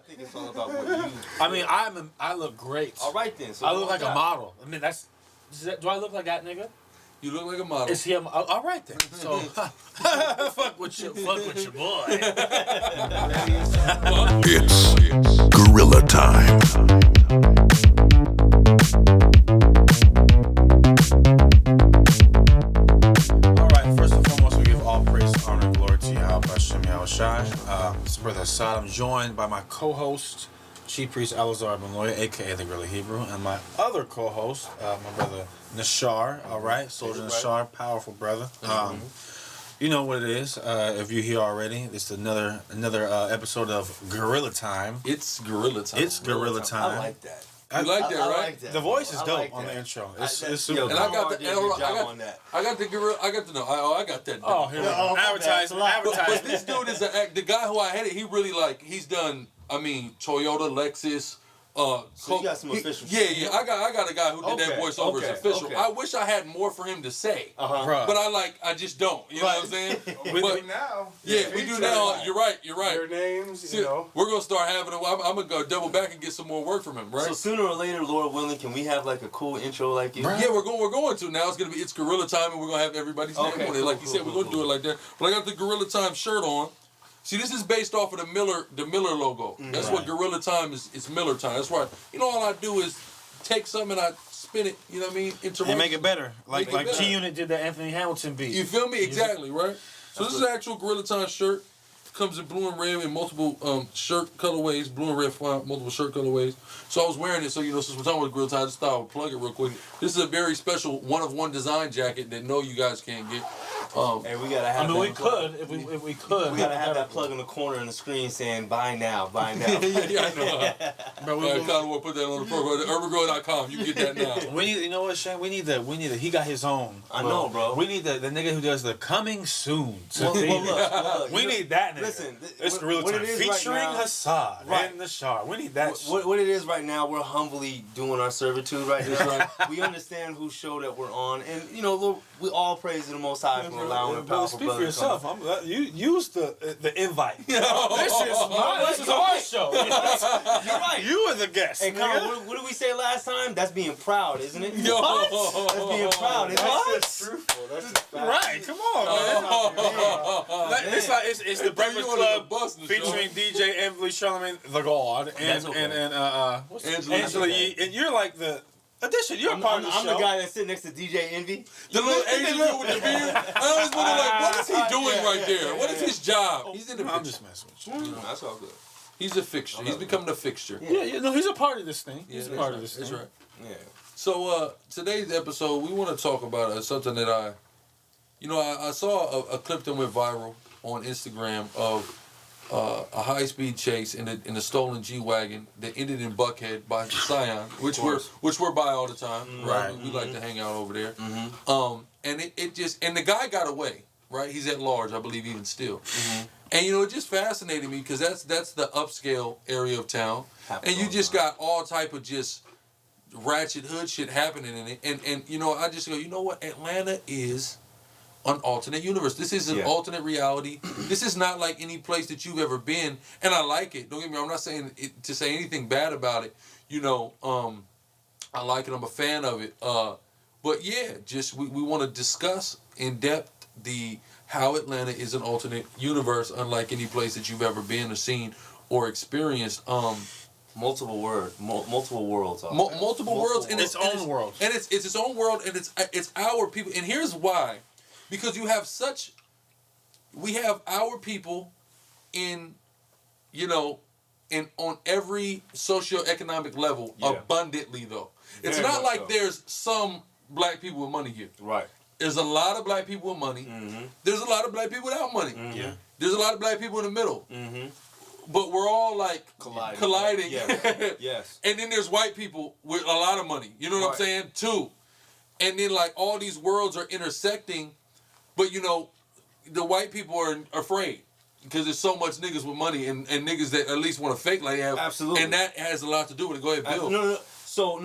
think it's all about what you. I mean, I look great. All right then. So I look like a model. I mean, do I look like that nigga? You look like a model. Is he all right then? So fuck with your boy. It's Gorilla Time. Alright, first and foremost, we give all praise, honor, and glory to Yahweh Hashem Yahweh Shai. It's Brother Assad. I'm joined by my co-host, Chief Priest Alazar Benoit, aka the Grla Hebrew, and my other co-host, my brother Nashar. Alright, Soldier Nashar, powerful brother. You know what it is. If you're here already, it's another episode of Gorilla Time. It's Gorilla Time. It's Gorilla Time. I like that. You like that, right? Like that. The voice is dope like on that. the intro. It's Yo, super. And I got the Gorilla. I got that. Oh, here we go. Advertising. But this dude is the guy who I had it. He really he's done. I mean, Toyota, Lexus. So you got some official shit. Yeah. I got a guy who did that voiceover as official. Okay. I wish I had more for him to say, but I just don't. You know what I'm saying? We do now. Yeah, we do now. You're right. Your names, you know. We're gonna start having. I'm gonna go double back and get some more work from him, right? So sooner or later, Lord willing, can we have like a cool intro like you? Yeah, we're going to now. It's Gorilla Time, and we're gonna have everybody's name on it. Like you said, we're gonna do it like that. But I got the Gorilla Time shirt on. See, this is based off of the Miller logo. That's what Gorilla Time is. It's Miller Time. That's right. You know, all I do is take something and I spin it. You know what I mean? And make it better. Like better. G-Unit did the Anthony Hamilton beat. You feel me? Exactly, right? So this is an actual Gorilla Time shirt. Comes in blue and red in multiple shirt colorways, blue and red font, multiple shirt colorways. So I was wearing it, so since we're talking about Gorilla Time, I just thought I would plug it real quick. This is a very special one-of-one design jacket that you guys can't get. And we gotta have. I mean, we could if we could. We gotta have that plug in the corner in the screen saying "Buy now, buy now." Yeah, I know. But we kind of want to put that on the program. UrbanGirl.com. You can get that now. We need, you know what, Shane? We need the. He got his own. I know, bro. We need the nigga who does the coming soon. Look, we need that nigga. Listen, it's Gorilla Time featuring right now, Hassad and Nashar. We need that. What it is right now, we're humbly doing our servitude right now. We understand whose show that we're on, and we all praise the Most High for allowing the powerful Speak brother for yourself. You use the invite. This is our show. You're right. You are the guest. Hey, come on, what did we say last time? That's being proud, isn't it? What? That's being proud, isn't it? That's truthful. That's a fact. Right, come on, man. It's the Breakfast Club featuring DJ Emily Charlemagne the God and Angela Yee, and you're like the addition. You're a part of the show. I'm the guy that's sitting next to DJ Envy. The little Asian dude with the beard. I always wonder, what is he doing right there? What is his job? He's in the. I'm just messing with you. That's all good. He's a fixture. He's becoming a fixture. Yeah, he's a part of this thing. He's a part of this thing. That's right. Yeah. So today's episode, we want to talk about something that I saw a clip that went viral on Instagram of a high-speed chase in a stolen G-Wagon that ended in Buckhead by Zion, which we're by all the time, right? We like to hang out over there. And and the guy got away, right? He's at large, I believe, even still. And it just fascinated me because that's the upscale area of town, and you just got all type of just ratchet hood shit happening in it, and I just go, you know what, Atlanta is an alternate universe. This is an alternate reality. This is not like any place that you've ever been, and I like it. Don't get me wrong. I'm not saying it to say anything bad about it. I like it. I'm a fan of it. But yeah, just we want to discuss in depth how Atlanta is an alternate universe, unlike any place that you've ever been or seen or experienced. Multiple worlds. Multiple worlds in its own world. And it's its own world, and it's our people. And here's why. Because we have our people on every socioeconomic level abundantly though. It's not like there's some black people with money here. Right. There's a lot of black people with money. There's a lot of black people without money. There's a lot of black people in the middle. But we're all like colliding. Yes. And then there's white people with a lot of money. You know what I'm saying? Too. And then all these worlds are intersecting. But the white people are afraid because there's so much niggas with money and niggas that at least want to fake like they have. Absolutely. And that has a lot to do with it. Go ahead, Bill. No. So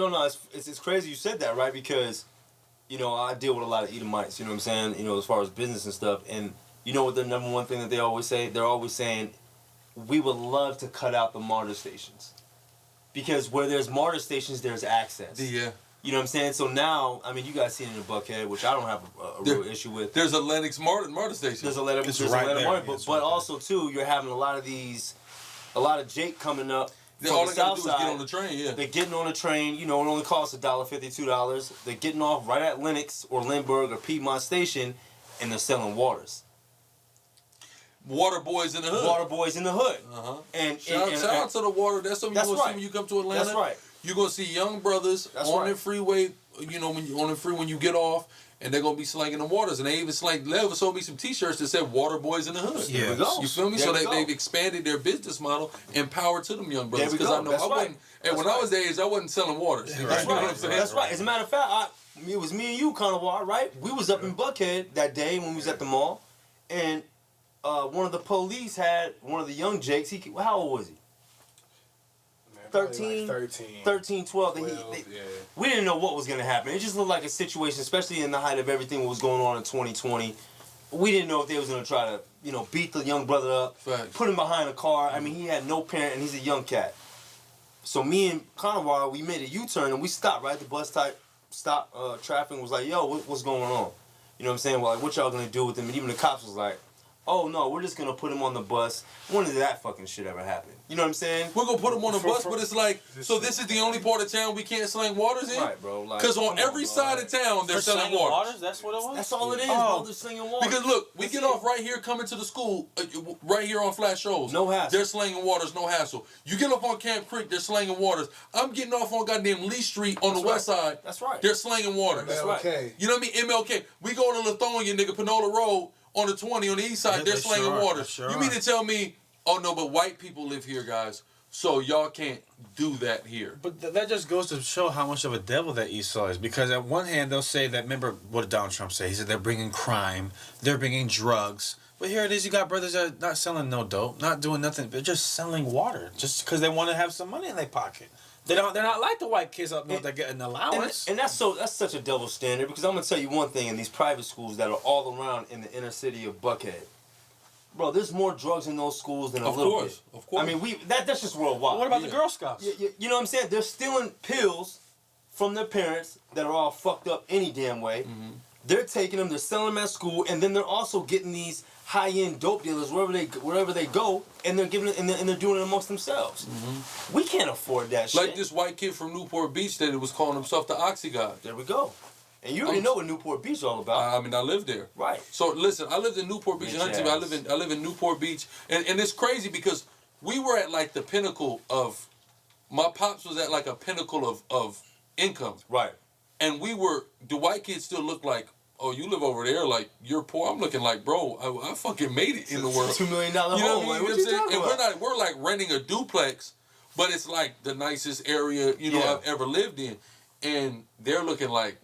it's crazy you said that, right? Because I deal with a lot of Edomites. You know what I'm saying? As far as business and stuff. And you know what the number one thing that they always say? They're always saying, we would love to cut out the MARTA stations. Because where there's MARTA stations, there's access. Yeah. You know what I'm saying? So now, I mean, you guys seen it in Buckhead, which I don't have a real issue with. There's a Lennox Marta station. There's a Lennox Marta, but also too, you're having a lot of Jake coming up. All the they gotta south do is side. get on the train, yeah. They're getting on the train, you know, it only costs $1.50, $2. They're getting off right at Lennox or Lindbergh or Piedmont Station, and they're selling waters. Water boys in the hood. Water boys in the hood. Uh-huh. And shout out to the water. That's something you're gonna see when you come to Atlanta. That's right. You're gonna see young brothers on the freeway. You know, when you on the free when you get off, and they're gonna be slanging the waters. And they even sold me some T-shirts that said "Water Boys in the Hood." There we go. You feel me? There So they've expanded their business model and power to them young brothers. Because I know That's I wasn't. And when I was their age, I wasn't selling waters. That's You right. know what I'm saying? That's right. As a matter of fact, it was me and you, Carnival, right? We was up in Buckhead that day when we was at the mall, and one of the police had one of the young Jakes. How old was he? 13, like 13, 12. We didn't know what was going to happen. It just looked like a situation, especially in the height of everything that was going on in 2020. We didn't know if they was going to try to, you know, beat the young brother up, put him behind a car. I mean, he had no parent, and he's a young cat. So me and Conwar, we made a U-turn, and we stopped, right? The bus stop traffic was like, yo, what's going on? You know what I'm saying? Well, like, what y'all going to do with him? And even the cops was like, oh, no, we're just going to put him on the bus. When did that fucking shit ever happen? You know what I'm saying? We're going to put him on the bus, but it's like, so this is the only part of town we can't slang waters in? Right, bro. Because on every side of town, they're selling waters. That's what it was? That's all it is, bro. They're slinging waters. Because look, we get off right here coming to the school, right here on Flash Shows. No hassle. They're slinging waters, no hassle. You get off on Camp Creek, they're slinging waters. I'm getting off on goddamn Lee Street on the west side. That's right. They're slinging waters. That's right. You know what I mean? MLK. We go to Lithonia, nigga, Panola Road, on the 20 on the east side, they're slinging waters. You mean to tell me, oh no, but white people live here, guys, so y'all can't do that here. But that just goes to show how much of a devil that Esau is. Because at one hand, they'll say that, remember what did Donald Trump say? He said they're bringing crime, they're bringing drugs. But here it is, you got brothers that are not selling no dope, not doing nothing. They're just selling water, just because they want to have some money in their pocket. They're not like the white kids up north that get an allowance. And that's such a double standard, because I'm gonna tell you one thing: in these private schools that are all around in the inner city of Buckhead, bro, there's more drugs in those schools than a little bit. Of course. I mean, that's just worldwide. What about the Girl Scouts? You know what I'm saying? They're stealing pills from their parents that are all fucked up any damn way. Mm-hmm. They're taking them, they're selling them at school, and then they're also getting these high-end dope dealers wherever they go, and they're giving it and they're doing it amongst themselves. Mm-hmm. We can't afford that shit. Like this white kid from Newport Beach that was calling himself the Oxy God. There we go. And you already know what Newport Beach is all about. I mean, I lived there. Right. So listen, I lived in Newport Beach. I live in Newport Beach, and it's crazy because we were at like the pinnacle of. My pops was at like a pinnacle of income. Right. And the white kids still look like, oh, you live over there, like you're poor. I'm looking like, bro, I fucking made it in the world. $2 million home. You know Like, what what I'm you saying? talking And about? we're like renting a duplex, but it's like the nicest area I've ever lived in, and they're looking like,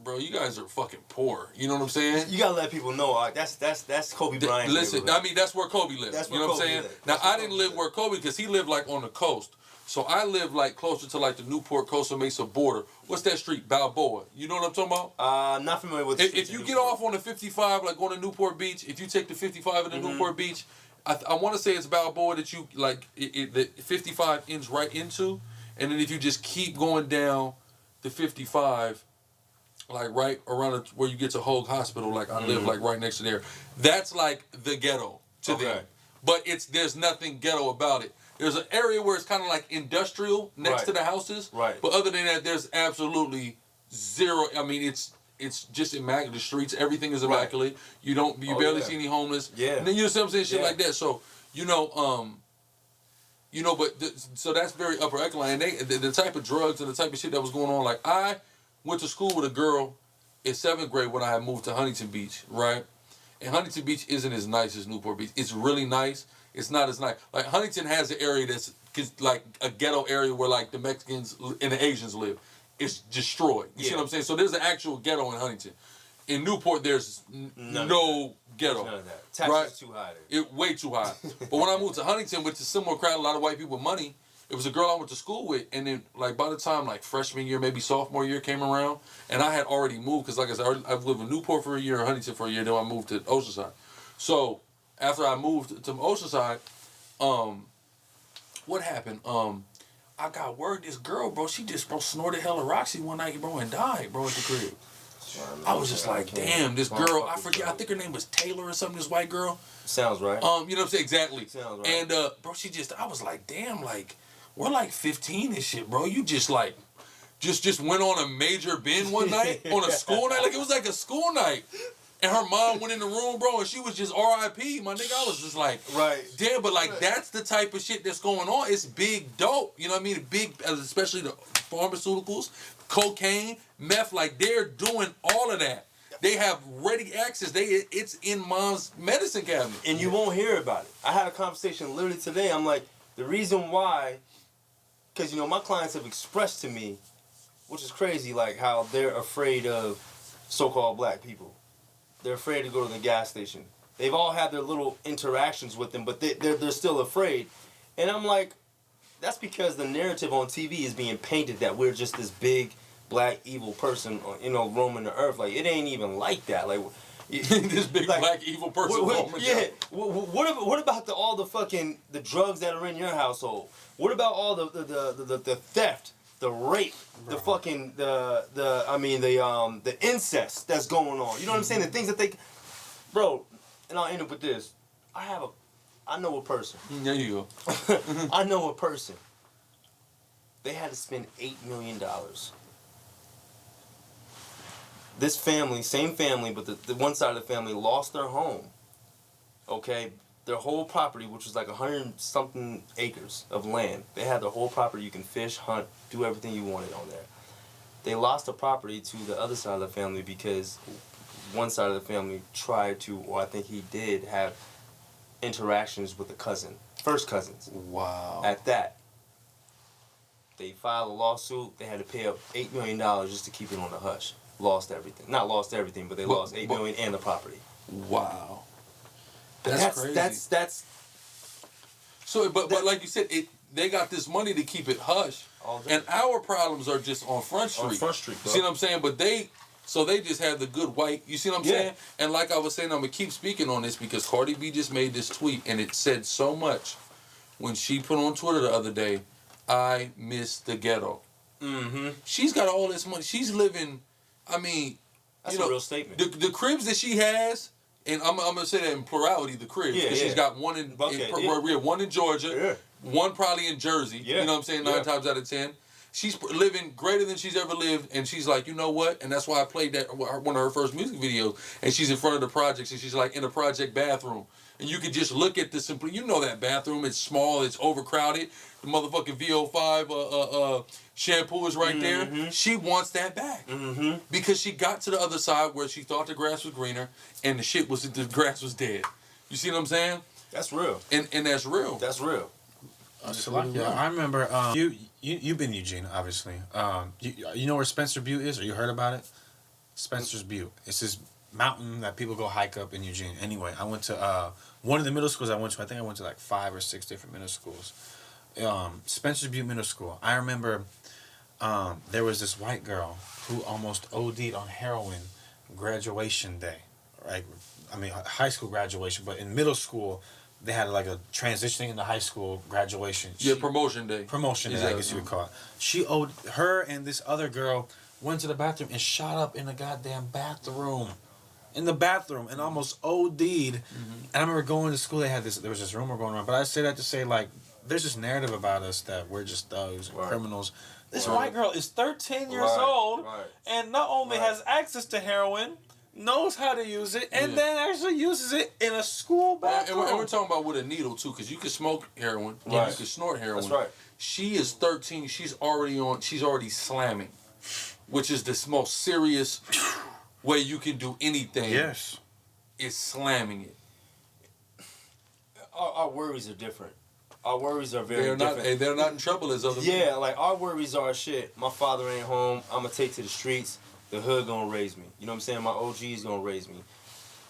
bro, you guys are fucking poor. You know what I'm saying? You gotta let people know. That's Kobe Bryant. Listen, I mean that's where Kobe lived. That's you where know what I'm Kobe saying? lived. Now That's where I didn't Kobe live where Kobe because he lived like on the coast. So I live like closer to like the Newport Costa Mesa border. What's that street? Balboa. You know what I'm talking about? Not familiar with. If you get off on the 55, like going to Newport Beach, if you take the 55 into Newport Beach, I want to say it's Balboa that you like. The 55 ends right into, and then if you just keep going down the 55, like right around where you get to Hoag Hospital, like I live like right next to there. That's like the ghetto to them. But there's nothing ghetto about it. There's an area where it's kind of like industrial next to the houses. Right. But other than that, there's absolutely zero. I mean, it's just immaculate. The streets, everything is immaculate. You barely see any homeless. Yeah. And then you know what I'm saying? Shit like that. So, so that's very upper echelon. And the type of drugs and the type of shit that was going on. Like, I went to school with a girl in 7th grade when I had moved to Huntington Beach, right? And Huntington Beach isn't as nice as Newport Beach. It's really nice. It's not as nice. Like, Huntington has an area that's like a ghetto area where like the Mexicans and the Asians live. It's destroyed. You see what I'm saying? So there's an actual ghetto in Huntington. In Newport, there's no ghetto. None of that. Taxes too high there. Way too high. But when I moved to Huntington, which is a similar crowd, a lot of white people with money, it was a girl I went to school with, and then like by the time like freshman year, maybe sophomore year came around, and I had already moved because like I said, I've lived in Newport for a year, and Huntington for a year, then I moved to Oceanside. So after I moved to Oceanside, What happened? I got word this girl, bro, she just, bro, snorted hella Roxy one night, bro, and died, bro, at the crib. I was just like, damn, this girl, I forget, I think her name was Taylor or something, this white girl. Sounds right. You know what I'm saying? Exactly. Sounds right. And, bro, I was like, damn, like, we're like 15 and shit, bro. You just like, just went on a major binge one night, on a school night. Like, it was like a school night. And her mom went in the room, bro, and she was just R.I.P. My nigga, I was just like, right. Damn, but like, that's the type of shit that's going on. It's big dope. You know what I mean? Big, especially the pharmaceuticals, cocaine, meth, like, they're doing all of that. They have ready access. It's in mom's medicine cabinet. And you won't hear about it. I had a conversation literally today. I'm like, the reason why, because, you know, my clients have expressed to me, which is crazy, like how they're afraid of so-called black people. They're afraid to go to the gas station. They've all had their little interactions with them, but they're still afraid. And I'm like, that's because the narrative on TV is being painted that we're just this big, black, evil person, you know, roaming the earth. Like, it ain't even like that. Like, this big, like, black, evil person roaming the earth. What about all the drugs that are in your household? What about all the theft? The rape, the fucking, the incest that's going on. You know what I'm saying? The things that they, bro, and I'll end up with this. I know a person. There you go. I know a person. They had to spend $8 million. This family, same family, but the one side of the family lost their home. Okay? Their whole property, which was like 100-something acres of land. They had the whole property. You can fish, hunt, do everything you wanted on there. They lost the property to the other side of the family because one side of the family tried to, or I think he did, have interactions with a cousin. First cousins. Wow. At that. They filed a lawsuit. They had to pay up $8 million just to keep it on the hush. Lost everything. Not lost everything, but they lost $8 million and the property. Wow. That's crazy. That's so, but like you said, they got this money to keep it hush, and our problems are just on Front Street. On Front Street, bro. You see what I'm saying? But they just had the good white. You see what I'm saying? And like I was saying, I'm gonna keep speaking on this because Cardi B just made this tweet, and it said so much when she put on Twitter the other day. I miss the ghetto. Mm-hmm. She's got all this money. She's living. I mean, that's a real statement. The cribs that she has. And I'm gonna say that in plurality, the cribs. Yeah, she's got one in one in Georgia, one probably in Jersey. Yeah. You know what I'm saying? 9 times out of 10. She's living greater than she's ever lived, and she's like, you know what? And that's why I played that one of her first music videos. And she's in front of the projects, and she's like in a project bathroom. And you could just look at the simply, you know that bathroom, it's small, it's overcrowded. The motherfucking VO5 shampoo is right there. She wants that back. Because she got to the other side where she thought the grass was greener and the grass was dead. You see what I'm saying? That's real. And that's real. That's real. I remember you've been in Eugene, obviously. You know where Spencer Butte is, or you heard about it? Spencer's Butte. It's this mountain that people go hike up in Eugene. Anyway, I went to one of the middle schools I went to. I think I went to like 5 or 6 different middle schools. Spencer's Butte Middle School. I remember there was this white girl who almost OD'd on heroin graduation day. Right? I mean, high school graduation, but in middle school, they had like a transitioning into high school graduation. Promotion day. Promotion day, I guess you would call it. Her and this other girl went to the bathroom and shot up in the goddamn bathroom. In the bathroom and almost OD'd. And I remember going to school, there was this rumor going on. But I say that to say, like, there's this narrative about us that we're just thugs, criminals. This white girl is 13 years old and not only has access to heroin, knows how to use it, and then actually uses it in a school bathroom. And we're talking about with a needle, too, because you can smoke heroin and you can snort heroin. That's right. She is 13. She's already slamming, which is the most serious way you can do anything. Yes. Is slamming it. Our worries are different. Our worries are very different. They're not in trouble as other people. Yeah, like our worries are shit. My father ain't home. I'm gonna take to the streets. The hood gonna raise me. You know what I'm saying? My OG's gonna raise me.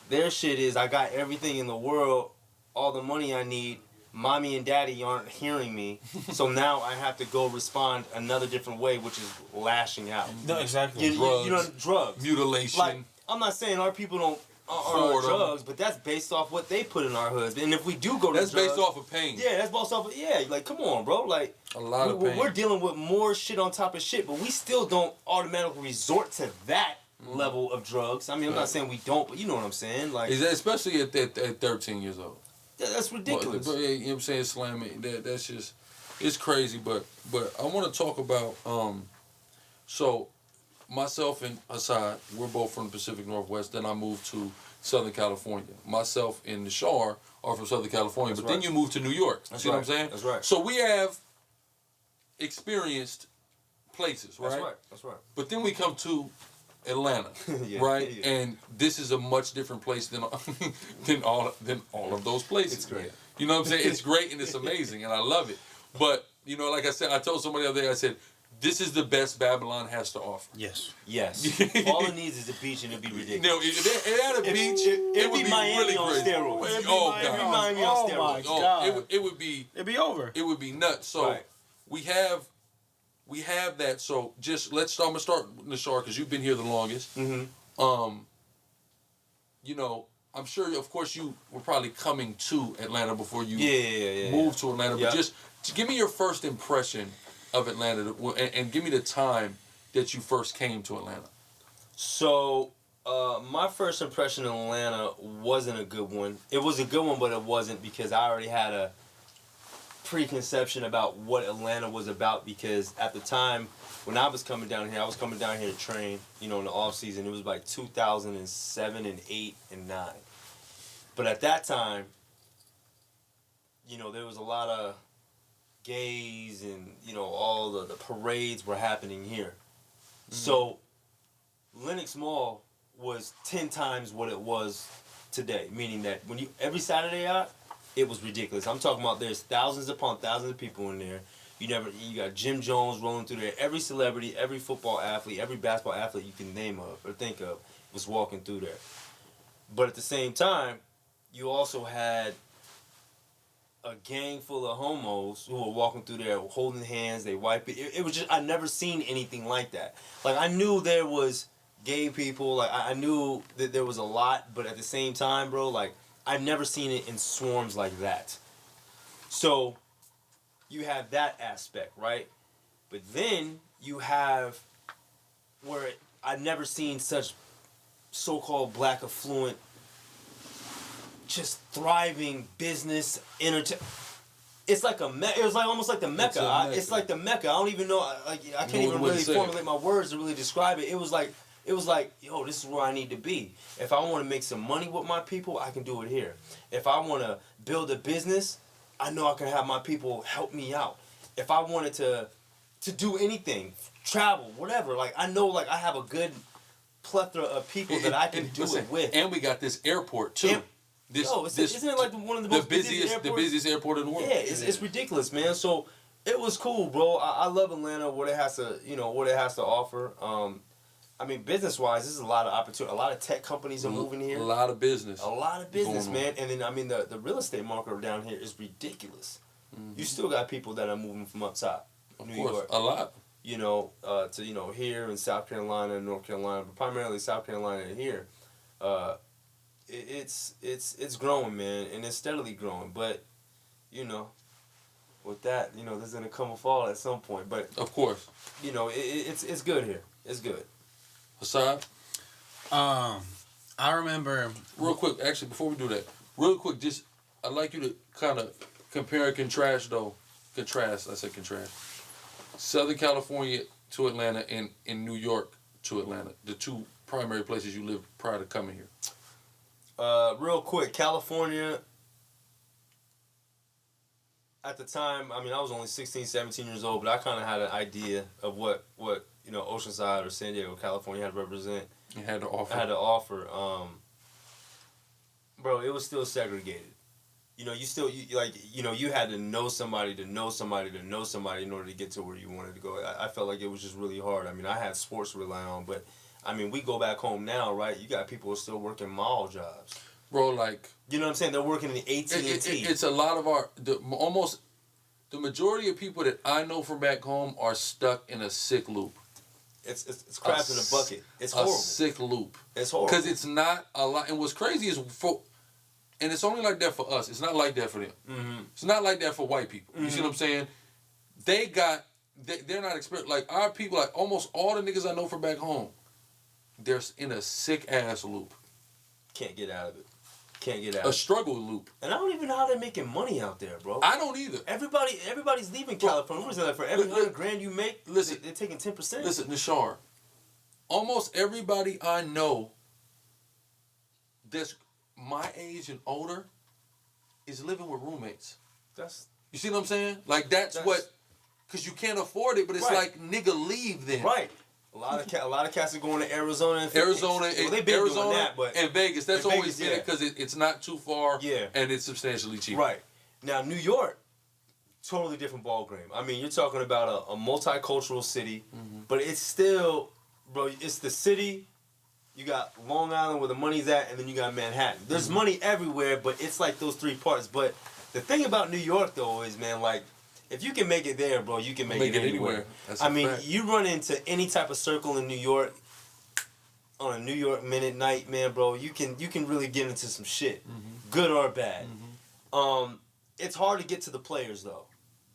Their shit is I got everything in the world, all the money I need. Mommy and daddy aren't hearing me, so now I have to go respond another different way, which is lashing out. No, exactly. Drugs, drugs, mutilation. Like, I'm not saying our people don't on drugs, but that's based off what they put in our hoods. And if we do go to that's drugs, based off of pain. Yeah, that's based off of like come on, bro. Like a lot of pain. We're dealing with more shit on top of shit, but we still don't automatically resort to that level of drugs. I mean, I'm not saying we don't, but you know what I'm saying. Like especially at 13 years old. That's ridiculous. But, you know what I'm saying, Slam, that's just, it's crazy. But I want to talk about, so myself and Hassad, we're both from the Pacific Northwest. Then I moved to Southern California. Myself and Nishar are from Southern California. But then you moved to New York. That's See what I'm saying? That's right. So we have experienced places, right? That's right. But then we come to Atlanta, right? Yeah. And this is a much different place than all of those places. It's great. You know what I'm saying? It's great and it's amazing and I love it. But you know, like I said, I told somebody the other day, I said, this is the best Babylon has to offer. Yes. All it needs is a beach and it'd be ridiculous. No, it had a beach. It would be Miami really on crazy. steroids. It'd be Miami on steroids. Oh my God. It would be. It'd be over. It would be nuts. So we have that. So just let's start. I'm gonna start with Nishar because you've been here the longest. Mm-hmm. You know, I'm sure. Of course, you were probably coming to Atlanta before you moved moved to Atlanta. But just give me your first impression of Atlanta and give me the time that you first came to Atlanta. So, my first impression of Atlanta wasn't a good one. It was a good one, but it wasn't because I already had a preconception about what Atlanta was about because at the time when I was coming down here, to train, you know, in the off season. It was like 2007 and 8 and 9. But at that time, you know, there was a lot of gays and, you know, all the parades were happening here. Mm-hmm. So Lenox Mall was 10 times what it was today, meaning that when every Saturday out, it was ridiculous. I'm talking about there's thousands upon thousands of people in there. You got Jim Jones rolling through there. Every celebrity, every football athlete, every basketball athlete you can name of or think of was walking through there. But at the same time, you also had a gang full of homos who were walking through there holding hands, they wipe it. It was just, I never seen anything like that. Like, I knew there was gay people, like, I knew that there was a lot, but at the same time, bro, like, I've never seen it in swarms like that. So, you have that aspect, right? But then, you have where I've never seen such so-called black affluent just thriving business, entertainment. It's like it was like almost like the Mecca. It's like the Mecca. I don't even know. I can't even really formulate my words to really describe it. It was like, yo, this is where I need to be. If I want to make some money with my people, I can do it here. If I want to build a business, I know I can have my people help me out. If I wanted to do anything, travel, whatever, like I know, like I have a good plethora of people that I can do it with. And we got this airport too. Isn't it like one of the most busiest airports? The busiest airport in the world. Yeah, it's ridiculous, man. So it was cool, bro. I love Atlanta, what it has to offer. I mean, business-wise, this is a lot of opportunity. A lot of tech companies are moving here. A lot of business. A lot of business, man. And then, I mean, the real estate market down here is ridiculous. Mm-hmm. You still got people that are moving from up top, New York. A lot. You know, to, you know, here in South Carolina and North Carolina, but primarily South Carolina and here. It's growing, man, and it's steadily growing. But, you know, with that, you know, there's gonna come a fall at some point. But of course, you know, it's good here. It's good. Hassad? I remember real quick. Actually, before we do that, real quick, just I'd like you to kind of compare and contrast, though. Contrast. I said contrast. Southern California to Atlanta and in New York to Atlanta, the two primary places you lived prior to coming here. Real quick, California, at the time, I mean, I was only 16, 17 years old, but I kind of had an idea of what you know, Oceanside or San Diego, California had to represent. You had to offer. Bro, it was still segregated. You know, you had to know somebody to know somebody to know somebody in order to get to where you wanted to go. I felt like it was just really hard. I mean, I had sports to rely on, but I mean, we go back home now, right? You got people who are still working mall jobs. Bro, like... You know what I'm saying? They're working in the AT&T. It's a lot of the majority of people that I know from back home are stuck in a sick loop. It's crap in a bucket. It's horrible. A sick loop. It's horrible. Because it's not a lot. And what's crazy is and it's only like that for us. It's not like that for them. Mm-hmm. It's not like that for white people. You see what I'm saying? They're not experienced. Like our people, like almost all the niggas I know from back home, they're in a sick ass loop. Can't get out of it. Can't get out. A struggle loop. And I don't even know how they're making money out there, bro. I don't either. Everybody's leaving California. What is that? For every $100,000 you make, listen, they're taking 10%. Listen, Nishar, almost everybody I know that's my age and older is living with roommates. You see what I'm saying? Like that's what, because you can't afford it, but it's like nigga leave then. Right. A lot of cats are going to Arizona and Arizona they've been doing that, but and Vegas. That's always Vegas, been it because it's not too far. Yeah. And it's substantially cheaper. Right. Now New York, totally different ball game. I mean, you're talking about a multicultural city, but it's still, bro. It's the city. You got Long Island where the money's at, and then you got Manhattan. There's money everywhere, but it's like those three parts. But the thing about New York though is, man, like, if you can make it there, bro, you can make it anywhere. That's I mean, fact. you run into any type of circle in New York on a New York minute night, man, bro. You can really get into some shit, good or bad. It's hard to get to the players though,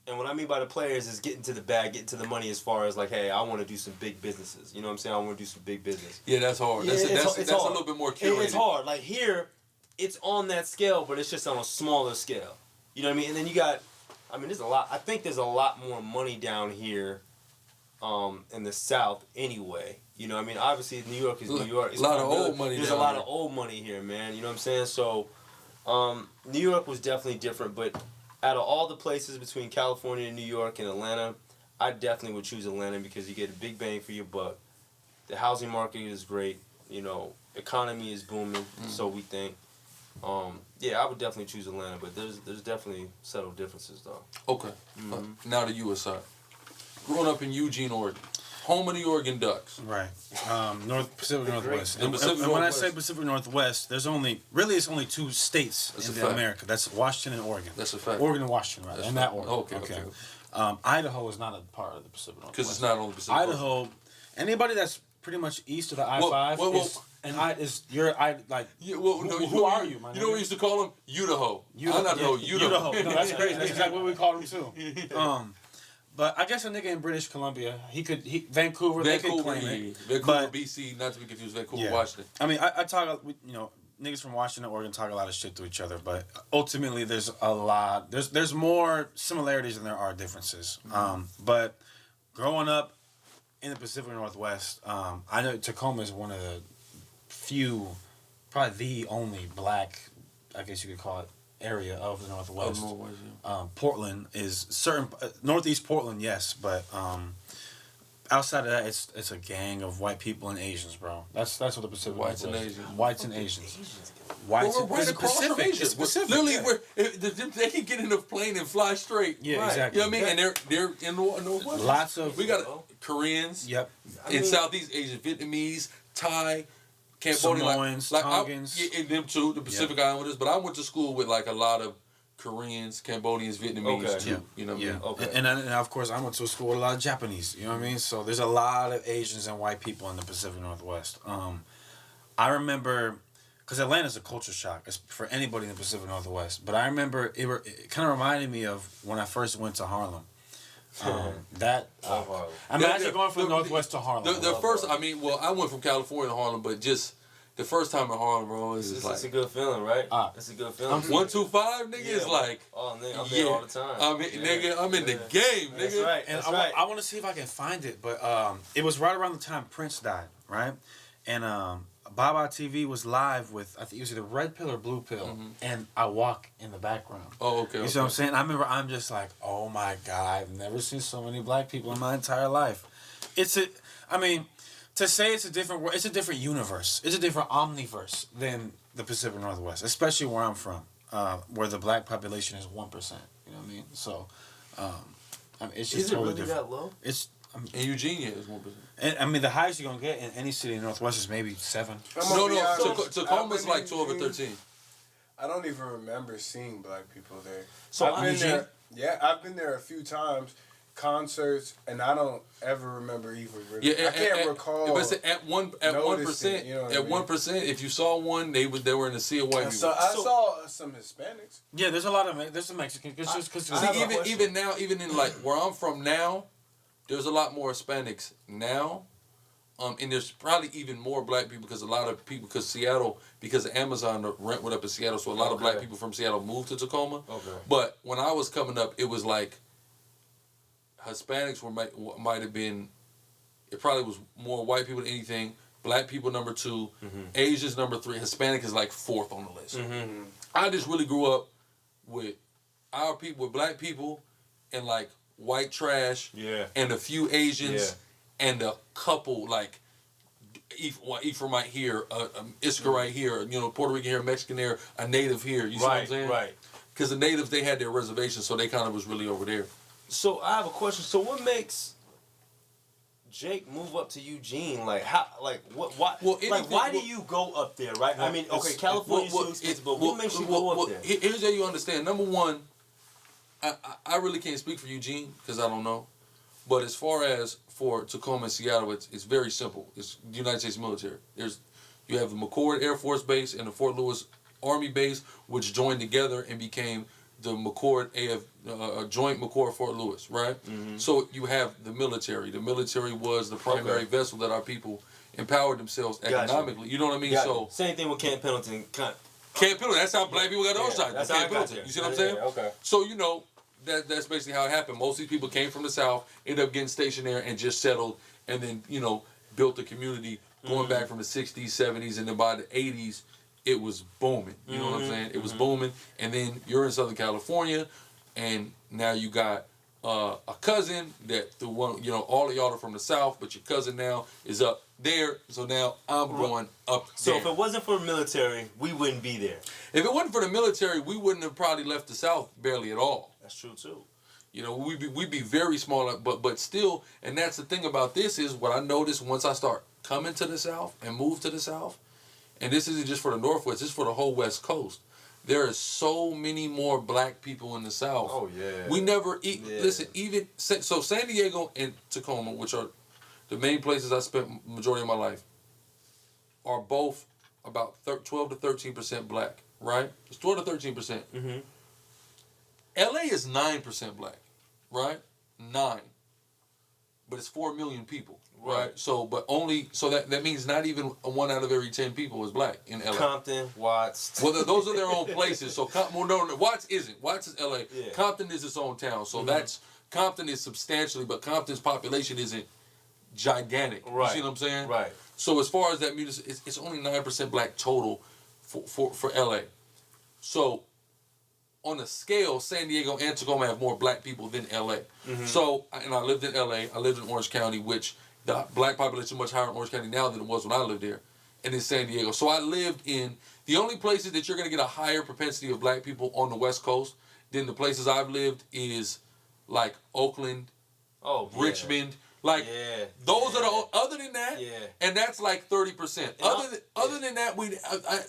and what I mean by the players is getting to the bag, getting to the money. As far as like, hey, I want to do some big businesses. You know what I'm saying? I want to do some big business. Yeah, that's hard. Yeah, That's it's a hard. little bit more curated. It's hard. Like here, it's on that scale, but it's just on a smaller scale. You know what I mean? And then you got. I mean, there's a lot. I think there's a lot more money down here, in the South anyway. You know what I mean? Obviously, New York is New York. It's a lot kinda of good. old money There's down a lot here. of old money here, man. You know what I'm saying? So, New York was definitely different. But out of all the places between California and New York and Atlanta, I definitely would choose Atlanta because you get a big bang for your buck. The housing market is great. You know, economy is booming. So we think. Yeah, I would definitely choose Atlanta, but there's definitely subtle differences though. Okay. Now the U.S. side. Growing up in Eugene, Oregon, home of the Oregon Ducks. Right. Pacific Northwest. The And, Pacific and when I Northwest. say Pacific Northwest, it's only two states That's a in fact. America. That's Washington and Oregon. That's a fact. Oregon and Washington, right? That's In that fact. order. Okay. Idaho is not a part of the Pacific Northwest. Because it's not on the Pacific. Idaho, anybody that's pretty much east of the I-5 who are you, man? You know what we used to call them? Udaho. Udaho. Udaho. No, that's crazy. That's exactly what we called him too. But I guess a nigga in British Columbia, Vancouver, they could claim it. Vancouver, BC, not to be confused with Vancouver, Washington. I mean, I talk, niggas from Washington, Oregon talk a lot of shit to each other, but ultimately there's more similarities than there are differences. But growing up in the Pacific Northwest, I know Tacoma is one of the few, probably the only black, I guess you could call it, area of the Northwest. Portland is Northeast Portland, yes, but outside of that, it's a gang of white people and Asians, bro. That's what the Pacific Whites and Northwest is. Asians. Whites and Asians. Well, we're right it's across from Pacific. Asia. It's Pacific. Literally, yeah. they can get in a plane and fly straight. Yeah, right. exactly. You know what I mean? And they're in the Northwest. Lots of We got Koreans. Yep. In Southeast Asia, Vietnamese, Thai, Cambodian, Samoans, Tongans. and them too, the Pacific Islanders. But I went to school with like a lot of Koreans, Cambodians, Vietnamese too. Yeah. You know what I mean? Okay. And of course, I went to a school with a lot of Japanese. You know what I mean? So there's a lot of Asians and white people in the Pacific Northwest. I remember, because Atlanta's a culture shock for anybody in the Pacific Northwest. But I remember it kind of reminded me of when I first went to Harlem. Imagine going from the Northwest to Harlem. The first, I went from California to Harlem, but just the first time in Harlem, bro, it's like It's a good feeling, right? It's a good feeling. 125, nigga, is like, oh, nigga, I'm there all the time. Nigga, I'm in the game, nigga. That's right. And That's right. I want to see if I can find it, but it was right around the time Prince died, right? And Baba TV was live with, I think it was either Red Pill or Blue Pill, and I walk in the background. Oh, okay. You see what I'm saying? I remember I'm just like, oh my God, I've never seen so many black people in my entire life. To say it's a different world, it's a different universe. It's a different omniverse than the Pacific Northwest, especially where I'm from, where the black population is 1%. You know what I mean? So, it's just totally really different. that low? It's In Eugenia is 1%. and the highest you're gonna get in any city in the Northwest is maybe 7. Tacoma's like 12 or 13. I don't even remember seeing black people there. So I've been there. Yeah, I've been there a few times, concerts, and I don't ever remember even. I can't recall. But at 1%, you know at 1%, if you saw one, they were in the sea of white people. I saw some Hispanics. Yeah, there's some Mexicans. Even now, even in like where I'm from now, there's a lot more Hispanics now. And there's probably even more black people because a lot of people, because of Amazon, the rent went up in Seattle, so a lot of black people from Seattle moved to Tacoma. Okay. But when I was coming up, it was like Hispanics might have been, it probably was more white people than anything. Black people number 2, Asians number 3, Hispanic is like 4th on the list. I just really grew up with our people, with black people, and like white trash, and a few Asians. And a couple, like, Ephraim right here, Isker right here, Puerto Rican here, Mexican here, a native here. You see what I'm saying? Right. Because the natives, they had their reservations, so they kind of was really over there. So I have a question. So what makes Jake move up to Eugene? Like how? Like what? Why? Well, why do you go up there? Right. I mean, okay, California's so expensive, but what makes you go up there? Here's how you understand. Number one, I really can't speak for Eugene because I don't know. But as far as for Tacoma and Seattle, it's very simple. It's the United States military. You have the McChord Air Force Base and the Fort Lewis Army Base, which joined together and became the McChord Joint McChord Fort Lewis, right? So you have the military. The military was the primary vessel that our people empowered themselves economically. You know what I mean? So same thing with Camp Pendleton. Camp Pendleton. That's how black people got those sides. That's Camp how I got Pendleton. there. You see what I'm saying? Okay. So that's basically how it happened. Most of these people came from the South, ended up getting stationed there and just settled, and then built a community going back from the 60s, 70s, and then by the 80s, it was booming. You know what I'm saying? It was booming, and then you're in Southern California, and now you got a cousin that the one, all of y'all are from the South, but your cousin now is up there, so now I'm going up there. So if it wasn't for the military, we wouldn't be there. If it wasn't for the military, we wouldn't have probably left the South barely at all. That's true too. We'd be very small, but still, and that's the thing about this is what I noticed once I start coming to the South and move to the South, and this isn't just for the Northwest, this is for the whole West Coast. There are so many more black people in the South. Oh yeah. We never listen, even so San Diego and Tacoma, which are the main places I spent majority of my life, are both about 12 to 13% black, right? It's 12 to 13%. LA is 9% black, right? 9. But it's 4 million people, right? So, that means not even 1 out of every 10 people is black in LA. Compton, Watts. Well, those are their own places. So, Watts isn't. Watts is LA. Yeah. Compton is its own town. So Compton is substantially, but Compton's population isn't gigantic. Right. You see what I'm saying? Right. So as far as that music, it's only 9% black total for LA. So on the scale, San Diego and Tacoma have more black people than LA. So, and I lived in LA, I lived in Orange County, which the black population is much higher in Orange County now than it was when I lived there, and in San Diego. So I lived in, the only places that you're going to get a higher propensity of black people on the West Coast than the places I've lived is like Oakland, Richmond. Like, those are the, other than that, and that's like 30%. Other than that, I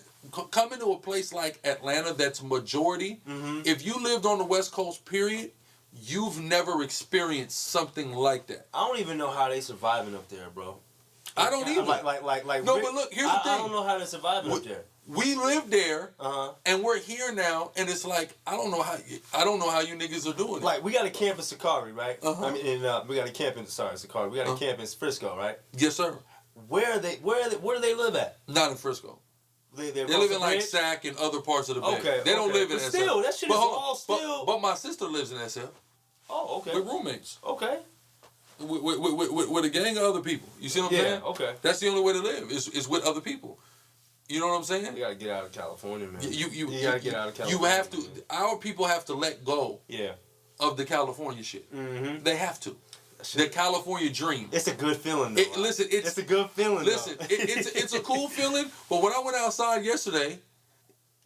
come into a place like Atlanta that's majority. If you lived on the West Coast, period, you've never experienced something like that. I don't even know how they surviving up there, bro. I don't either. Like. No, but look, here's the thing. I don't know how they're surviving up there. We live there, and we're here now, and it's like I don't know how you niggas are doing it. Like we got a camp in Sakari, right? I mean, we got a camp in Sakari. We got a camp in Frisco, right? Yes, sir. Where do they live at? Not in Frisco. They live in like Sac and other parts of the Bay. Okay, they don't live in but SF. Still, that shit is all still. But my sister lives in SF. Oh, okay. With roommates. Okay. With a gang of other people. You see what I'm saying? Okay. That's the only way to live is with other people. You know what I'm saying? You gotta get out of California, man. You gotta get out of California. You have to. Our people have to let go. Yeah. Of the California shit. They have to. The California dream. It's a good feeling, though. It's a good feeling. Listen, it's a cool feeling. But when I went outside yesterday,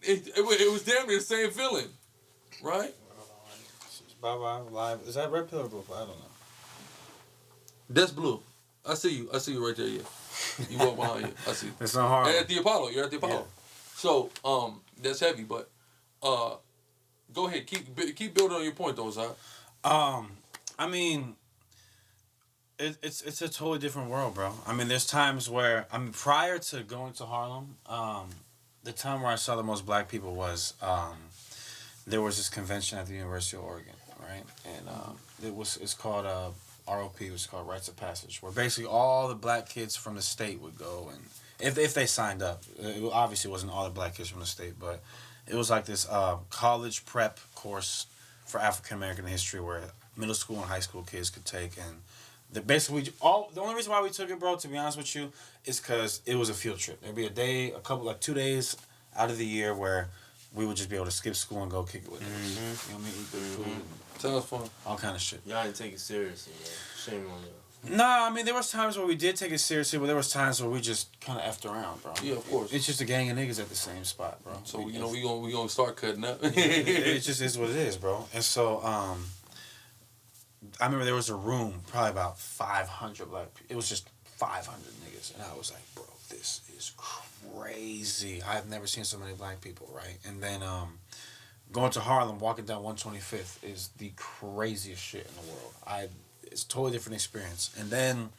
it was damn near the same feeling, right? Bye live. Is that red pill or blue? I don't know. That's blue. I see you. I see you right there. Yeah. You walk behind you. I see you. It's not hard. At the Apollo. You're at the Apollo. Yeah. So that's heavy, but go ahead. Keep building on your point though, Zach. I mean, it's a totally different world, bro. I mean, there's times where prior to going to Harlem, the time where I saw the most black people was there was this convention at the University of Oregon, right? And it's called ROP, which is called Rites of Passage, where basically all the black kids from the state would go, and if they signed up, it obviously wasn't all the black kids from the state, but it was like this college prep course for African American history where middle school and high school kids could take, and the only reason why we took it, bro, to be honest with you, is because it was a field trip. There'd be a day, 2 days out of the year where we would just be able to skip school and go kick it with them. You know what I mean? Eat good food. Sounds fun. All kind of shit. Y'all didn't take it seriously, man. Shame on y'all. Nah, I mean, there was times where we did take it seriously, but there was times where we just kind of effed around, bro. Yeah, of course. It's just a gang of niggas at the same spot, bro. So, we gonna start cutting up. It just is what it is, bro. And so, I remember there was a room, probably about 500 black people. It was just 500 niggas. And I was like, bro, this is crazy. I've never seen so many black people, right? And then going to Harlem, walking down 125th is the craziest shit in the world. It's a totally different experience. And then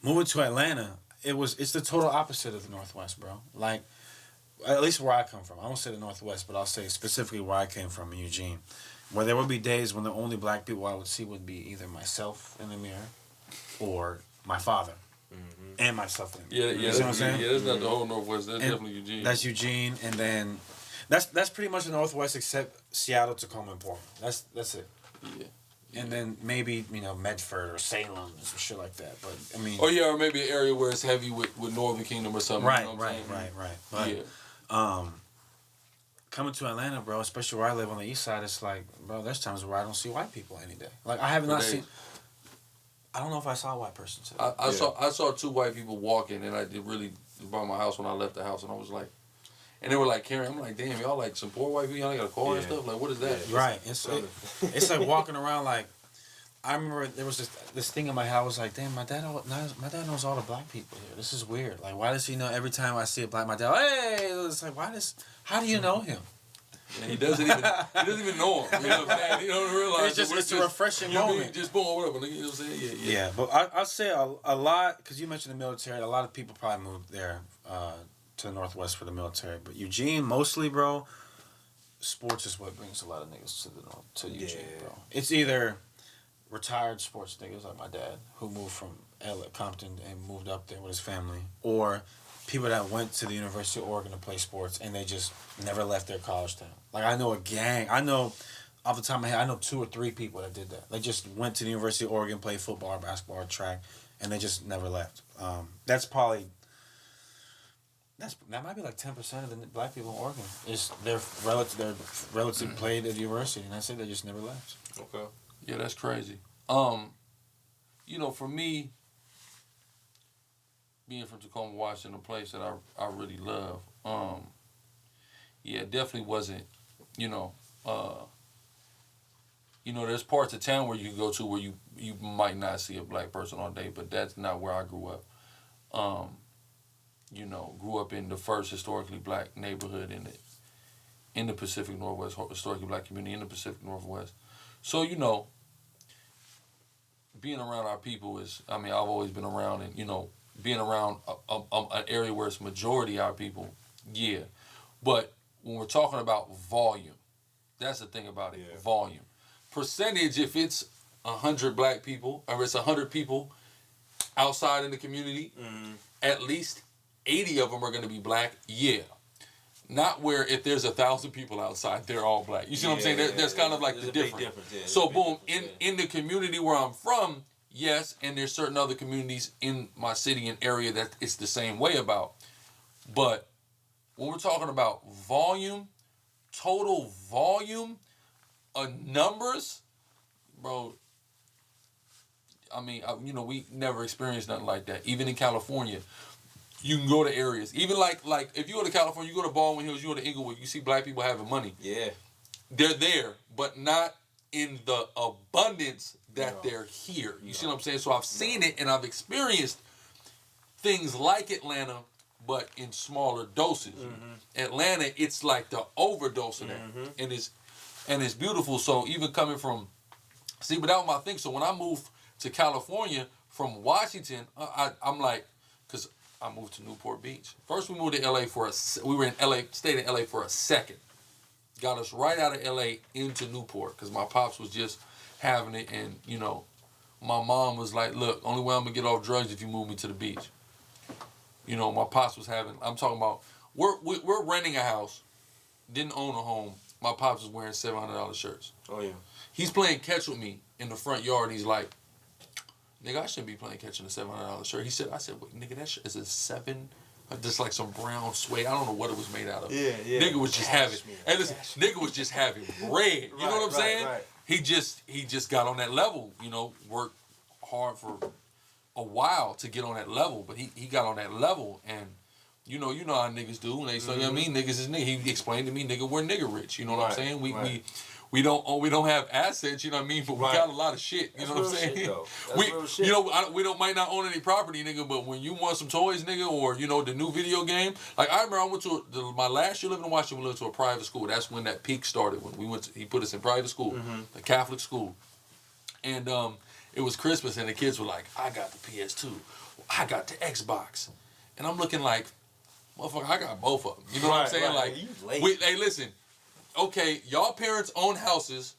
moving to Atlanta, it's the total opposite of the Northwest, bro. Like, at least where I come from. I won't say the Northwest, but I'll say specifically where I came from in Eugene. Where there would be days when the only black people I would see would be either myself in the mirror or my father. And myself in the mirror. Yeah, you know what I'm saying? Yeah, that's not the whole Northwest. That's definitely Eugene. That's Eugene, and then that's pretty much the Northwest except Seattle, Tacoma, and Portland. That's it. Yeah. And then maybe, Medford or Salem and some shit like that. But I mean, or maybe an area where it's heavy with Northern Kingdom or something. Right, you know what I'm saying? right. But coming to Atlanta, bro, especially where I live on the east side, it's like, bro, there's times where I don't see white people any day. Like, I have not seen. I don't know if I saw a white person today. I saw 2 white people walking, and I did really by my house when I left the house, and I was like, and they were like carrying. I'm like, damn, y'all like some poor white people. Y'all got a car and stuff. Like, what is that? Right. It's like walking around like. I remember there was this thing in my house. I was like, damn, my dad knows all the black people here. This is weird. Like, why does he know every time I see a black, my dad, hey, it's like, how do you know him? And he doesn't even know him. You know what I'm saying? You don't realize it's a refreshing moment. Just boom, whatever. You know what I'm saying? Yeah, but I'd say a lot, because you mentioned the military, a lot of people probably moved there to the Northwest for the military. But Eugene, mostly, bro, sports is what brings a lot of niggas to Eugene, bro. It's either retired sports niggas like my dad, who moved from Compton and moved up there with his family, or people that went to the University of Oregon to play sports and they just never left their college town. Like, I know a gang. I know, off the top of my head, I know 2 or 3 people that did that. They just went to the University of Oregon, played football, or basketball, or track, and they just never left. That might be like 10% of the black people in Oregon. Their relatives played at the university, and that's it. They just never left. Okay. Yeah, that's crazy. For me, being from Tacoma, Washington, a place that I really love, it definitely wasn't, there's parts of town where you can go to where you might not see a black person all day, but that's not where I grew up. Grew up in the first historically black neighborhood in the Pacific Northwest, historically black community in the Pacific Northwest. So, being around our people I've always been around, and, being around an area where it's majority our people, yeah. But when we're talking about volume, that's the thing about it, volume. Percentage, if it's 100 black people, or it's 100 people outside in the community, at least 80 of them are going to be black, yeah. Not where if there's 1,000 people outside, they're all black. You see what I'm saying? There's kind of like the difference. So boom, in the community where I'm from, yes, and there's certain other communities in my city and area that it's the same way about. But when we're talking about volume, total volume, numbers, bro, we never experienced nothing like that. Even in California, you can go to areas. Even like if you go to California, you go to Baldwin Hills, you go to Inglewood, you see black people having money. Yeah. They're there, but not in the abundance that they're here. You see what I'm saying? So I've seen it and I've experienced things like Atlanta, but in smaller doses. Atlanta, it's like the overdose of that. And it's beautiful. So even coming from See, but that was my thing. So when I moved to California from Washington, I'm like, because I moved to Newport Beach. First, we moved to LA we were in LA, stayed in LA for a second. Got us right out of LA into Newport because my pops was just having it, and you know, my mom was like, look, only way I'm gonna get off drugs if you move me to the beach. You know, my pops was having, I'm talking about, we're renting a house, didn't own a home. My pops was wearing $700 shirts. Oh yeah. He's playing catch with me in the front yard, and he's like, nigga, I shouldn't be playing catch in a $700 shirt. I said, wait, nigga, that shit is a just like some brown suede. I don't know what it was made out of. Yeah. Nigga was just having, hey listen, nigga was just having bread. You know what I'm saying? Right. He just got on that level, you know, worked hard for a while to get on that level, but he got on that level, and you know how niggas do. And they say, you know what I mean, niggas is nigga. He explained to me, nigga, we're nigga rich. You know what I'm saying? We don't have assets, you know what I mean, but we got a lot of shit. You know what I'm saying? Shit, you know, we might not own any property, nigga, but when you want some toys, nigga, or you know the new video game, like I remember I went to my last year living in Washington, we went to a private school. That's when that peak started. When we went, he put us in private school, a Catholic school, and it was Christmas, and the kids were like, I got the PS2, I got the Xbox, and I'm looking like, motherfucker, I got both of them. You know what I'm saying? Like, hey, listen. Okay, y'all parents own houses,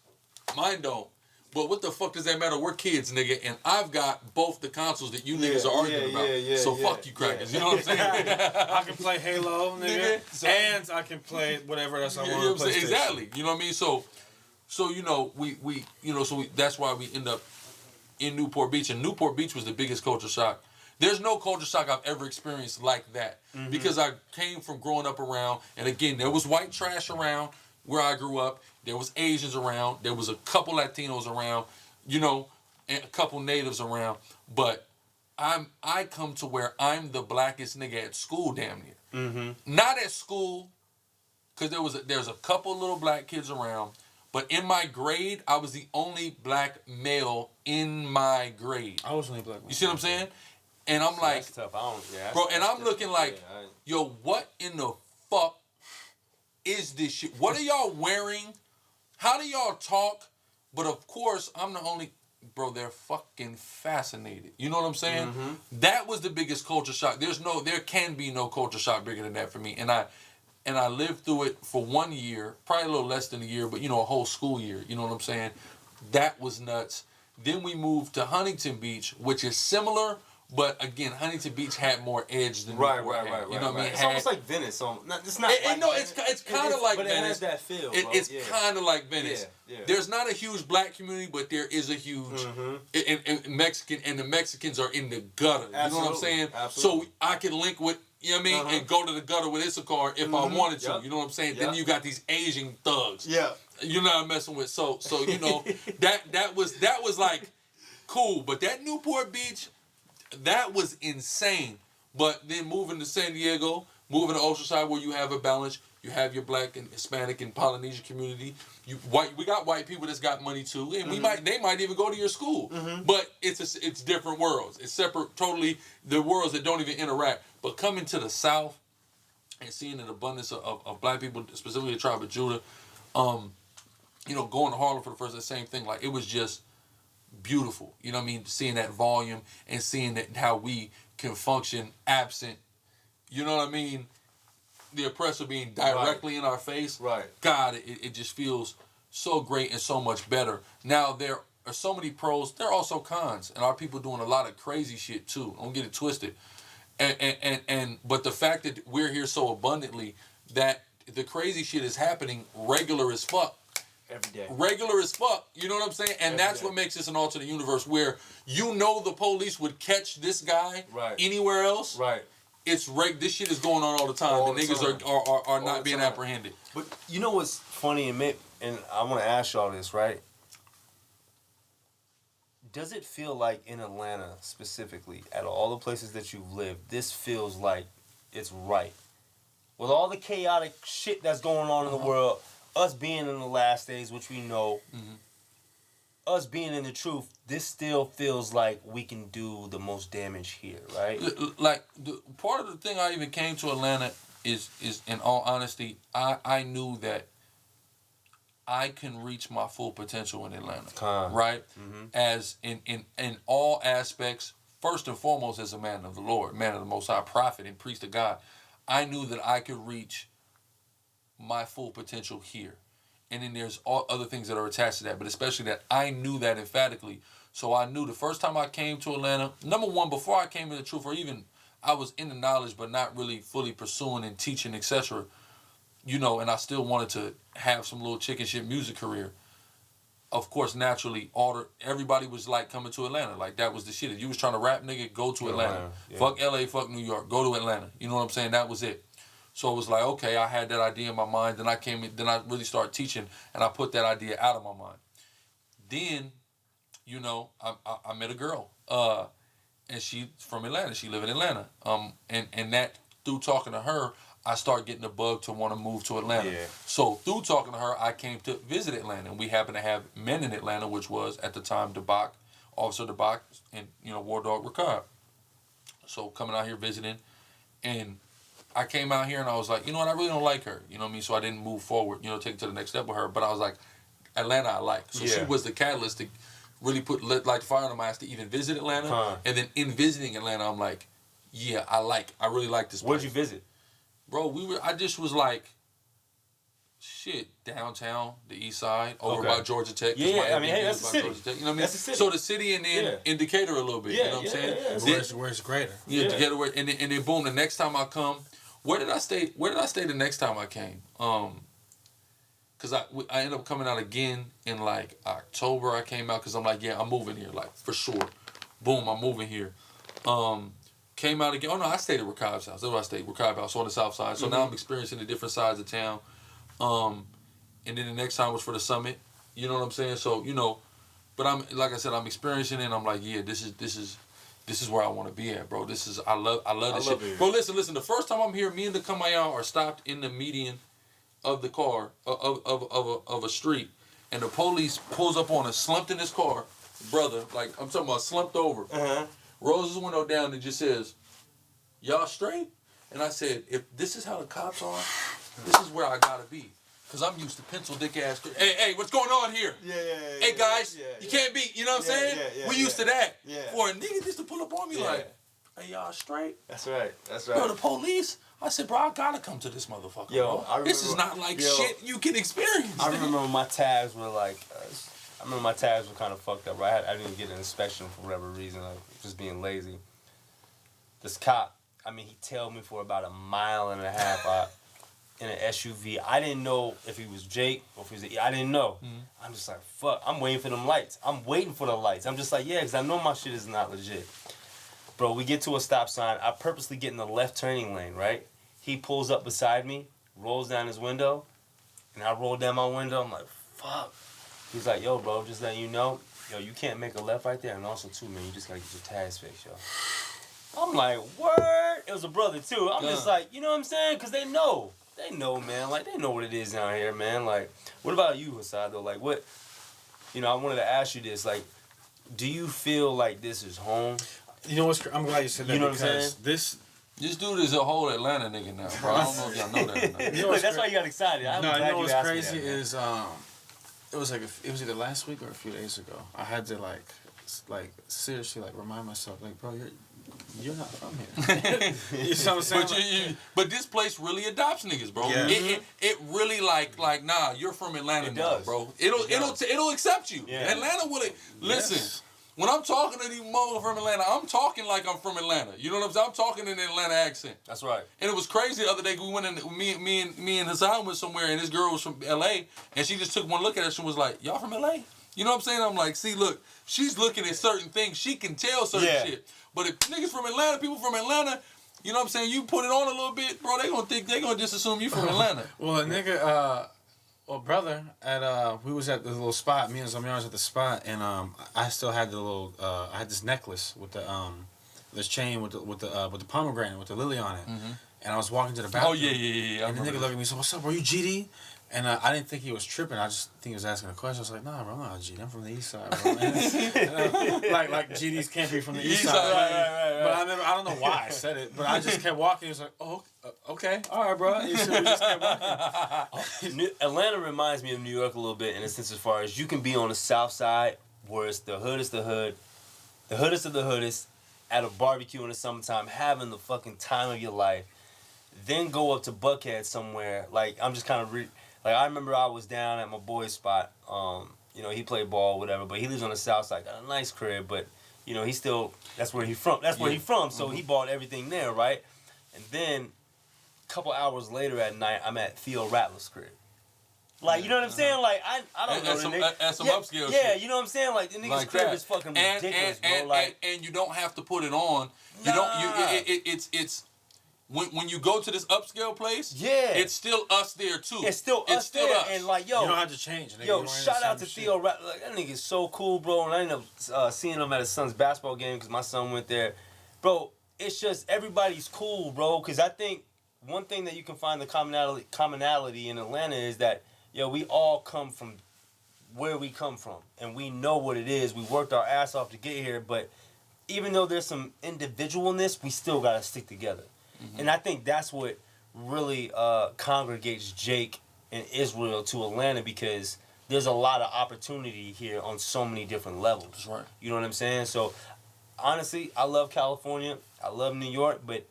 mine don't. But what the fuck does that matter? We're kids, nigga, and I've got both the consoles that you niggas are arguing about. So fuck you crackers. You know what I'm saying? I can play Halo, nigga, and I can play whatever else I want to play. Exactly. You know what I mean? So you know, that's why we end up in Newport Beach, and Newport Beach was the biggest culture shock. There's no culture shock I've ever experienced like that, because I came from growing up around, and again, there was white trash around where I grew up. There was Asians around. There was a couple Latinos around, you know, and a couple natives around. But I come to where I'm the blackest nigga at school, damn near. Not at school, because there's a couple little black kids around. But in my grade, I was the only black male in my grade. I was the only black male. You see what I'm saying? And I'm like, that's tough. Bro, and I'm looking like, yo, what in the fuck is this shit? What are y'all wearing? How do y'all talk? But of course, I'm the only, bro, they're fucking fascinated. You know what I'm saying? That was the biggest culture shock. There can be no culture shock bigger than that for me. And I lived through it for 1 year, probably a little less than a year, but you know, a whole school year. You know what I'm saying? That was nuts. Then we moved to Huntington Beach, which is similar, but again, Huntington Beach had more edge than Newport had. You know what I mean? It's almost like Venice. It's not. It's kind of like but Venice. It has that feel. It's kind of like Venice. Yeah. There's not a huge black community, but there is a huge in Mexican, and the Mexicans are in the gutter. Absolutely. You know what I'm saying? Absolutely. So I can link with, you know what I mean, and go to the gutter with Issachar if I wanted to. You know what I'm saying? Then you got these Asian thugs. Yeah. You're not messing with. So you know that was like cool, but that Newport Beach, that was insane. But then moving to San Diego, moving to Oceanside, where you have a balance, you have your black and Hispanic and Polynesian community. We got white people that's got money too, and they might even go to your school. But it's different worlds. It's separate, totally the worlds that don't even interact. But coming to the South and seeing an abundance of black people, specifically the tribe of Judah, you know, going to Harlem for the first, the same thing. Like, it was just beautiful. You know what I mean? Seeing that volume and seeing that how we can function absent, you know what I mean? The oppressor being directly in our face. Right. God, it just feels so great and so much better. Now, there are so many pros. There are also cons. And our people doing a lot of crazy shit, too. Don't get it twisted. But the fact that we're here so abundantly, that the crazy shit is happening regular as fuck. Every day. Regular as fuck. You know what I'm saying? And that's what makes this an alternate universe where you know the police would catch this guy anywhere else. Right. It's this shit is going on all the time. The niggas are not being apprehended. But you know what's funny, and I want to ask y'all this, right? Does it feel like in Atlanta specifically, at all the places that you've lived, this feels like it's right? With all the chaotic shit that's going on in the world, us being in the last days, which we know, us being in the truth, this still feels like we can do the most damage here, right? Like, part of the thing I even came to Atlanta is in all honesty, I knew that I can reach my full potential in Atlanta, right? Mm-hmm. As in all aspects, first and foremost as a man of the Lord, man of the Most High, prophet and priest of God, I knew that I could reach my full potential here. And then there's all other things that are attached to that, but especially that I knew that emphatically. So I knew the first time I came to Atlanta, number one, before I came to the truth, or even I was in the knowledge but not really fully pursuing and teaching, etc., you know, and I still wanted to have some little chicken shit music career. Of course, naturally, everybody was like coming to Atlanta. Like, that was the shit. If you was trying to rap, nigga, go to Atlanta. Yeah. Fuck LA, fuck New York, go to Atlanta. You know what I'm saying? That was it. So it was like, okay, I had that idea in my mind. Then I really started teaching, and I put that idea out of my mind. Then, you know, I met a girl, and she's from Atlanta. She live in Atlanta. And that, through talking to her, I started getting the bug to want to move to Atlanta. Yeah. So through talking to her, I came to visit Atlanta, and we happened to have men in Atlanta, which was at the time Officer DeBach, and War Dog Ricard. So coming out here visiting, and I came out here and I was like, you know what, I really don't like her. You know what I mean? So I didn't move forward, take it to the next step with her. But I was like, Atlanta I like. So she was the catalyst to really light the fire under my ass to even visit Atlanta. And then in visiting Atlanta, I'm like, yeah, I really like this place. Where'd you visit? Bro, I just was like, shit, downtown, the east side, over by Georgia Tech. Yeah, I mean, hey, that's the city. Tech, you know what I mean? That's the city. So the city and then in Decatur a little bit, you know what I'm saying? Yeah. Where's greater? Yeah, Decatur, and then boom, the next time I come, where did I stay the next time I came? Because I ended up coming out again in like October. I came out because I'm like, yeah, I'm moving here, like for sure. Boom, I'm moving here. Came out again. Oh no, I stayed at Rakab's house. That's where I stayed. Rakab's house on the south side. So now I'm experiencing the different sides of town. And then the next time was for the summit. You know what I'm saying? So but I'm like I said, I'm experiencing it. And I'm like, yeah, this is where I want to be at, bro. I love this shit, bro. Listen. The first time I'm here, me and the Kamaya are stopped in the median of the car of a street, and the police pulls up on us, slumped in his car, brother. Like I'm talking about slumped over. Rolls his window down and just says, y'all straight? And I said, if this is how the cops are, this is where I gotta be. Cause I'm used to pencil dick ass. Hey, what's going on here? Hey guys, you can't be, you know what I'm saying? We used to that. For a nigga just to pull up on me like, hey, y'all straight? That's right. Bro, the police. I said, bro, I gotta come to this motherfucker. Yo, bro. This is not like shit you can experience. I remember my tabs were like, kind of fucked up. Right? I didn't get an inspection for whatever reason. I was just being lazy. This cop, he tailed me for about 1.5 miles in an SUV. I didn't know if he was Jake or if he was. I didn't know. I'm just like, fuck. I'm waiting for them lights. I'm waiting for the lights. I'm just like, yeah, because I know my shit is not legit. Bro, we get to a stop sign. I purposely get in the left turning lane, right? He pulls up beside me, rolls down his window, and I roll down my window. I'm like, fuck. He's like, yo, bro, just letting you know, you can't make a left right there. And also, too, man, you just got to get your tags fixed, yo. I'm like, word? It was a brother, too. I'm just like, you know what I'm saying? Because they know. They know, man. Like, they know what it is down here, man. Like, what about you, Hassad, though? Like, what, I wanted to ask you this. Like, do you feel like this is home? You know what's? I'm glad you said that. You know what I'm saying? This dude is a whole Atlanta nigga now, bro. I don't know if y'all know that or not. That's why you got excited. You know what's crazy is it was either last week or a few days ago. I had to like seriously remind myself bro, you're not from here. You know what I'm saying? But this place really adopts niggas, bro. Yeah. It really like nah, you're from Atlanta now, bro. It'll accept you. Yeah. Atlanta will listen. Yes. When I'm talking to these motherfuckers from Atlanta, I'm talking like I'm from Atlanta. You know what I'm saying? I'm talking in an Atlanta accent. That's right. And it was crazy the other day. We went in, me and Hassan went somewhere, and this girl was from LA, and she just took one look at us and was like, "Y'all from LA?" You know what I'm saying? I'm like, see, look, she's looking at certain things. She can tell certain shit. But if niggas from Atlanta, people from Atlanta, you know what I'm saying? You put it on a little bit, bro. They gonna just assume you from Atlanta. Well, a nigga. Well, brother, we was at the little spot. Me and Zamir was at the spot, and I still had the little. I had this necklace with the this chain with the pomegranate with the lily on it, and I was walking to the bathroom. Oh yeah. And the nigga looked at me and said, "What's up, bro? You GD?" And I didn't think he was tripping. I just think he was asking a question. I was like, "Nah, bro, I'm not a GD. I'm from the east side, bro." like GDs can't be from the east side. Right. But I don't know why I said it, but I just kept walking. He was like, "Oh, okay, all right, bro." You should just kept walking. Atlanta reminds me of New York a little bit in a sense, as far as you can be on the south side where it's the hoodest of the hoodest of the hoodest, at a barbecue in the summertime, having the fucking time of your life. Then go up to Buckhead somewhere. Like, I'm just kind of like, I remember I was down at my boy's spot. You know, he played ball, whatever, but he lives on the south side. Got a nice crib, but, you know, that's where he's from. That's where he's from, so he bought everything there, right? And then, a couple hours later at night, I'm at Theo Rattler's crib. Like, you know what I'm saying? Like, I don't know the nigga. At some upscale yeah, shit. You know what I'm saying? Like, the nigga's like crib that. is fucking ridiculous, bro. Like, and you don't have to put it on. You don't. It's when you go to this upscale place. Yeah. It's still us there too. It's still us there. And like, yo, you don't have to change. Nigga. Yo, shout out to Theo Rattler. Like, that nigga's so cool, bro. And I ended up seeing him at his son's basketball game because my son went there. Bro, it's just everybody's cool, bro. Because I think one thing that you can find the commonality in Atlanta is that, yo, we all come from where we come from. And we know what it is. We worked our ass off to get here. But even though there's some individualness, we still got to stick together. And I think that's what really congregates Jake and Israel to Atlanta, because there's a lot of opportunity here on so many different levels. That's right. You know what I'm saying? So, honestly, I love California. I love New York, but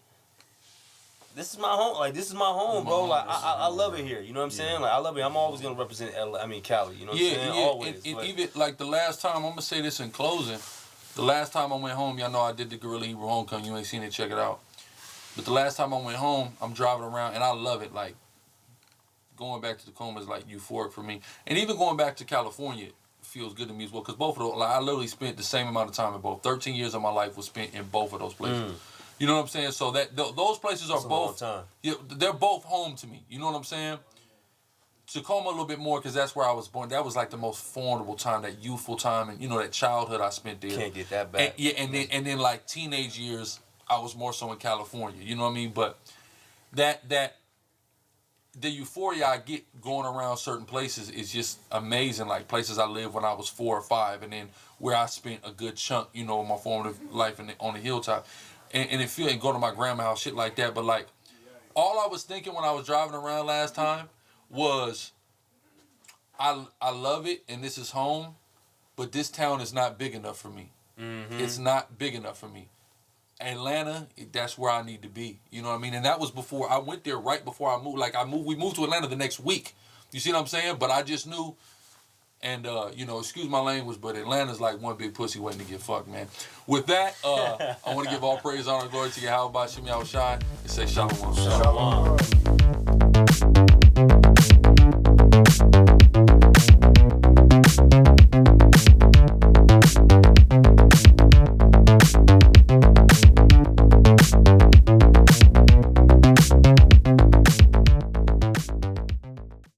this is my home. Like, this is my home, bro. Like, I love it here. You know what I'm saying? Like, I love it. I'm always going to represent Cali. You know what I'm saying? Always. And even, like, the last time, I'm going to say this in closing. The last time I went home, y'all know I did the Guerrilla Hebrew Homecoming. You ain't seen it, check it out. But the last time I went home, I'm driving around, and I love it. Like, going back to Tacoma is, like, euphoric for me. And even going back to California feels good to me as well, because both of those, like, I literally spent the same amount of time in both. 13 years of my life was spent in both of those places. You know what I'm saying? So that those places are both, they're both home to me. You know what I'm saying? Tacoma a little bit more, because that's where I was born. That was, like, the most formidable time, that youthful time, and, you know, that childhood I spent there. Can't get that back. And then, like, teenage years, I was more so in California, you know what I mean? But the euphoria I get going around certain places is just amazing. Like, places I lived when I was 4 or 5, and then where I spent a good chunk, you know, of my formative life on the hilltop. And it feels, and go to my grandma's house, shit like that. But, like, all I was thinking when I was driving around last time was, I love it, and this is home, but this town is not big enough for me. It's not big enough for me. Atlanta, that's where I need to be. You know what I mean? And that was before I went there, right before I moved. Like, we moved to Atlanta the next week. You see what I'm saying? But I just knew, and, you know, excuse my language, but Atlanta's like one big pussy waiting to get fucked, man. With that, I want to give all praise, honor, and glory to Yahweh Bashim Yahushai, and say shalom. Shalom.